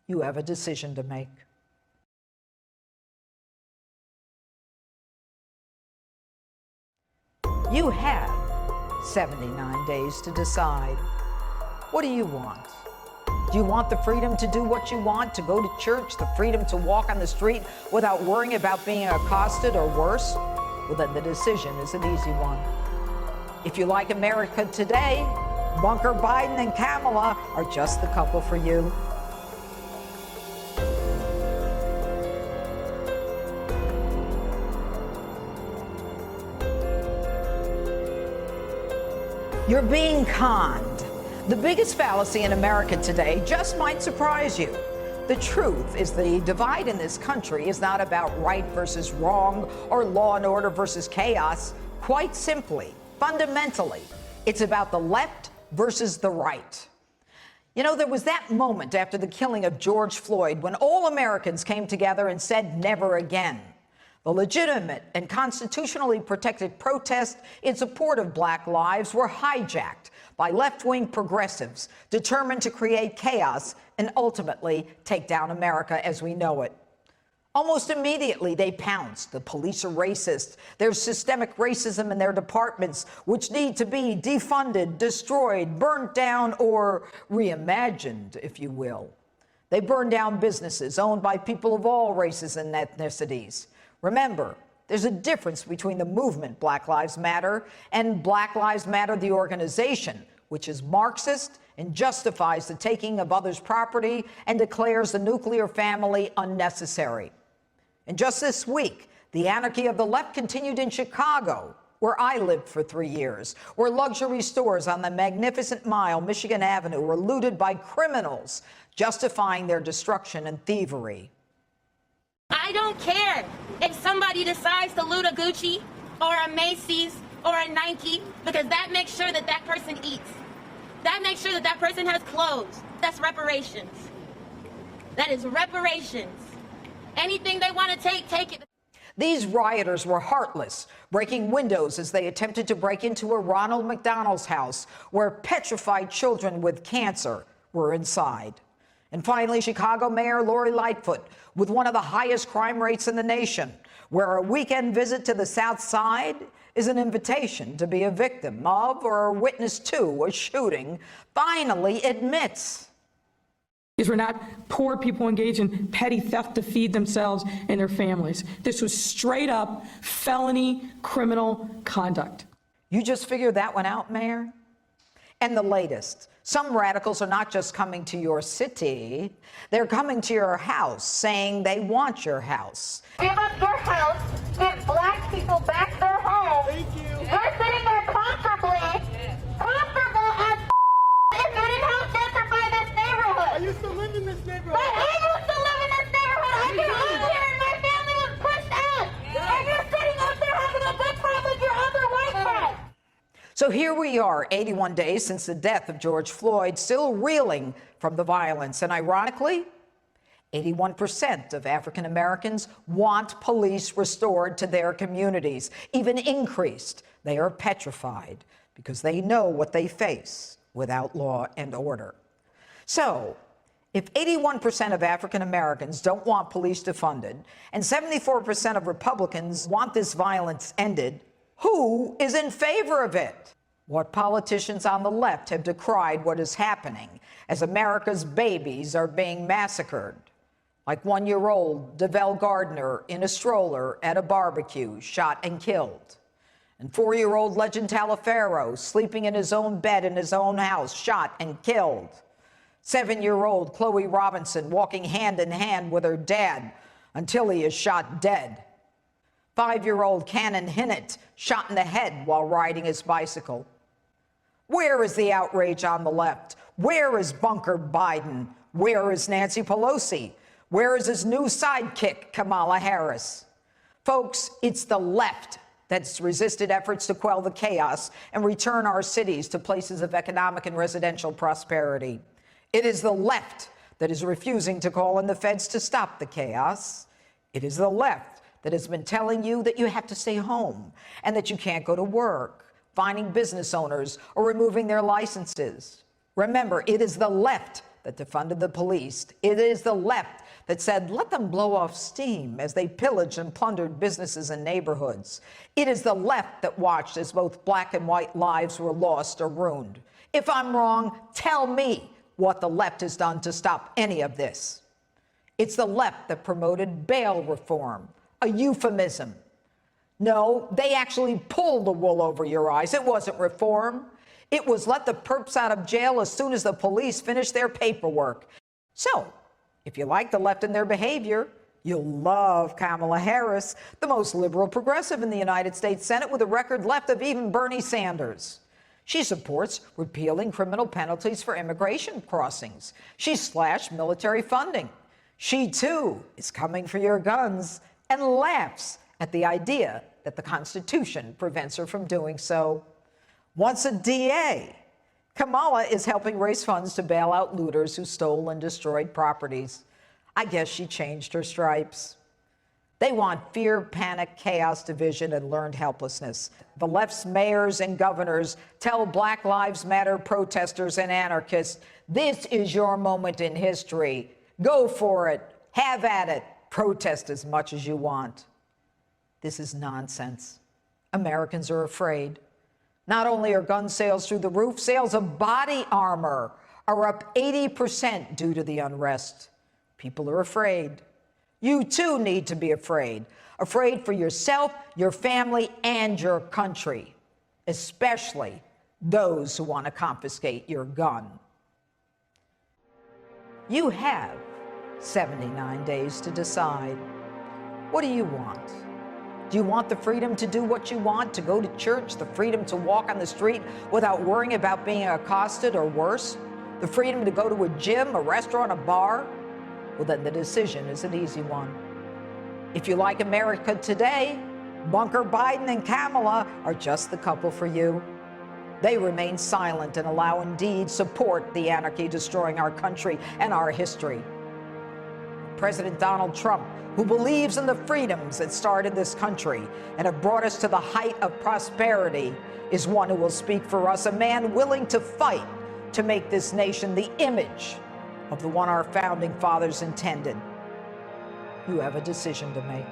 You have a decision to make. You have 79 days to decide. What do you want? Do you want the freedom to do what you want, to go to church, the freedom to walk on the street without worrying about being accosted or worse? Well, then the decision is an easy one. If you like America today, Bunker Biden and Kamala are just the couple for you. You're being conned. The biggest fallacy in America today just might surprise you. The truth is the divide in this country is not about right versus wrong or law and order versus chaos. Quite simply, fundamentally, it's about the left versus the right. You know, there was that moment after the killing of George Floyd when all Americans came together and said never again. The legitimate and constitutionally protected protests in support of Black lives were hijacked by left-wing progressives determined to create chaos and ultimately take down America as we know it. Almost immediately, they pounced. The police are racist. There's systemic racism in their departments, which need to be defunded, destroyed, burnt down, or reimagined, if you will. They burned down businesses owned by people of all races and ethnicities. Remember, there's a difference between the movement Black Lives Matter and Black Lives Matter, the organization, which is Marxist and justifies the taking of others' property and declares the nuclear family unnecessary. And just this week, the anarchy of the left continued in Chicago, where I lived for 3 years, where luxury stores on the Magnificent Mile, Michigan Avenue, were looted by criminals, justifying their destruction and thievery. I don't care if somebody decides to loot a Gucci or a Macy's or a Nike, because that makes sure that that person eats. That makes sure that that person has clothes. That's reparations. That is reparations. Anything they want to take it. These rioters were heartless, breaking windows as they attempted to break into a Ronald McDonald's house where petrified children with cancer were inside. And finally, Chicago Mayor Lori Lightfoot, with one of the highest crime rates in the nation, where a weekend visit to the South Side is an invitation to be a victim of or a witness to a shooting, finally admits. These were not poor people engaged in petty theft to feed themselves and their families. This was straight up felony criminal conduct. You just figured that one out, Mayor? And the latest, some radicals are not just coming to your city, they're coming to your house, saying they want your house. Give up your house, give Black people back their home. Thank you. You're sitting there comfortable as and you didn't help gentrify this neighborhood. I used to live in this neighborhood. But I used to live in this neighborhood. I came out here and my family was pushed out. And you're sitting out there having a good time with your other white friends. So here we are, 81 days since the death of George Floyd, still reeling from the violence. And ironically, 81% of African Americans want police restored to their communities, even increased. They are petrified because they know what they face without law and order. So, if 81% of African Americans don't want police defunded and 74% of Republicans want this violence ended, who is in favor of it? What politicians on the left have decried what is happening as America's babies are being massacred? Like 1-year-old DeVell Gardner in a stroller at a barbecue, shot and killed. And 4-year-old Legend Taliaferro sleeping in his own bed in his own house, shot and killed. 7-year-old Chloe Robinson walking hand in hand with her dad until he is shot dead. 5-year-old Cannon Hinnant shot in the head while riding his bicycle. Where is the outrage on the left? Where is Bunker Biden? Where is Nancy Pelosi? Where is his new sidekick, Kamala Harris? Folks, it's the left that's resisted efforts to quell the chaos and return our cities to places of economic and residential prosperity. It is the left that is refusing to call on the feds to stop the chaos. It is the left that has been telling you that you have to stay home and that you can't go to work, fining business owners or removing their licenses. Remember, it is the left that defunded the police. It is the left that said, let them blow off steam as they pillaged and plundered businesses and neighborhoods. It is the left that watched as both black and white lives were lost or ruined. If I'm wrong, tell me what the left has done to stop any of this. It's the left that promoted bail reform, a euphemism. No, they actually pulled the wool over your eyes. It wasn't reform. It was let the perps out of jail as soon as the police finished their paperwork. So, if you like the left and their behavior, you'll love Kamala Harris, the most liberal progressive in the United States Senate with a record left of even Bernie Sanders. She supports repealing criminal penalties for immigration crossings. She slashed military funding. She, too, is coming for your guns and laughs at the idea that the Constitution prevents her from doing so. Once a DA, Kamala is helping raise funds to bail out looters who stole and destroyed properties. I guess she changed her stripes. They want fear, panic, chaos, division, and learned helplessness. The left's mayors and governors tell Black Lives Matter protesters and anarchists, this is your moment in history. Go for it. Have at it. Protest as much as you want. This is nonsense. Americans are afraid. Not only are gun sales through the roof, sales of body armor are up 80% due to the unrest. People are afraid. You too need to be afraid. Afraid for yourself, your family, and your country, especially those who want to confiscate your gun. You have 79 days to decide. What do you want? Do you want the freedom to do what you want, to go to church, the freedom to walk on the street without worrying about being accosted or worse, the freedom to go to a gym, a restaurant, a bar? Well, then the decision is an easy one. If you like America today, Bunker Biden and Kamala are just the couple for you. They remain silent and allow indeed support the anarchy destroying our country and our history. President Donald Trump, who believes in the freedoms that started this country and have brought us to the height of prosperity, is one who will speak for us, a man willing to fight to make this nation the image of the one our founding fathers intended. You have a decision to make.